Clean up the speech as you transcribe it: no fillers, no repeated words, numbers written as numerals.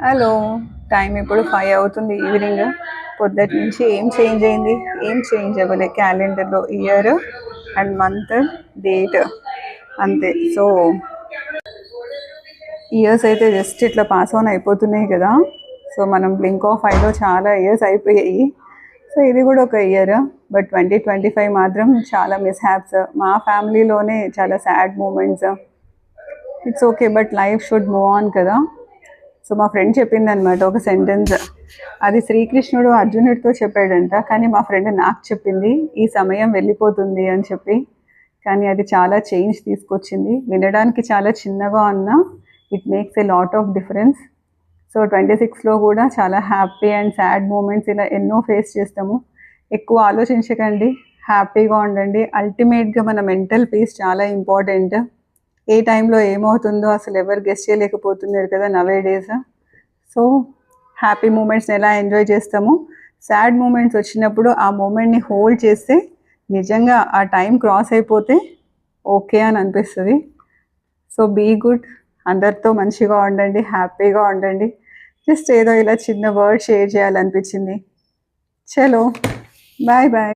Hello. Time ఇప్పుడు 5 అవుతుంది evening. పొద్దుటి నుంచి ఏం చేంజ్ అయింది? ఏం చేంజ్ అవ్వలే క్యాలెండర్లో. ఇయర్ అండ్ మంత్, డేట్ అంతే. సో ఇయర్స్ అయితే జస్ట్ ఇట్లా పాస్ ఆన్ అయిపోతున్నాయి కదా. సో మనం బ్లింక్ ఆఫ్ ఐలో చాలా ఇయర్స్ అయిపోయాయి. సో ఇది కూడా ఒక ఇయర్. బట్ 2025 మాత్రం చాలా మిస్హ్యాప్స్ మా ఫ్యామిలీలోనే, చాలా sad moments. It's okay, but life should move on కదా. సో మా ఫ్రెండ్ చెప్పింది అనమాట ఒక సెంటెన్స్. అది శ్రీకృష్ణుడు అర్జునుడితో చెప్పాడంట, కానీ మా ఫ్రెండ్ నాకు చెప్పింది ఈ సమయం వెళ్ళిపోతుంది అని చెప్పి. కానీ అది చాలా చేంజ్ తీసుకొచ్చింది. వినడానికి చాలా చిన్నగా ఉన్నా it makes a lot of difference. So 26లో కూడా చాలా హ్యాపీ అండ్ సాడ్ మూమెంట్స్ ఇలా ఎన్నో ఫేస్ చేస్తాము. ఎక్కువ ఆలోచించకండి, హ్యాపీగా ఉండండి. అల్టిమేట్గా మన మెంటల్ పీస్ చాలా ఇంపార్టెంట్. ఏ టైంలో ఏమవుతుందో అసలు ఎవరు గెస్ చేయలేకపోతున్నారు కదా నవే డేస్. సో హ్యాపీ మూమెంట్స్ని ఎలా ఎంజాయ్ చేస్తామో, సాడ్ మూమెంట్స్ వచ్చినప్పుడు ఆ మూమెంట్ని హోల్డ్ చేస్తే నిజంగా ఆ టైం క్రాస్ అయిపోతే ఓకే అని అనిపిస్తుంది. సో బీ గుడ్, అందరితో మంచిగా ఉండండి, హ్యాపీగా ఉండండి. జస్ట్ ఏదో ఇలా చిన్న వర్డ్ షేర్ చేయాలనిపించింది. చలో, బాయ్ బాయ్.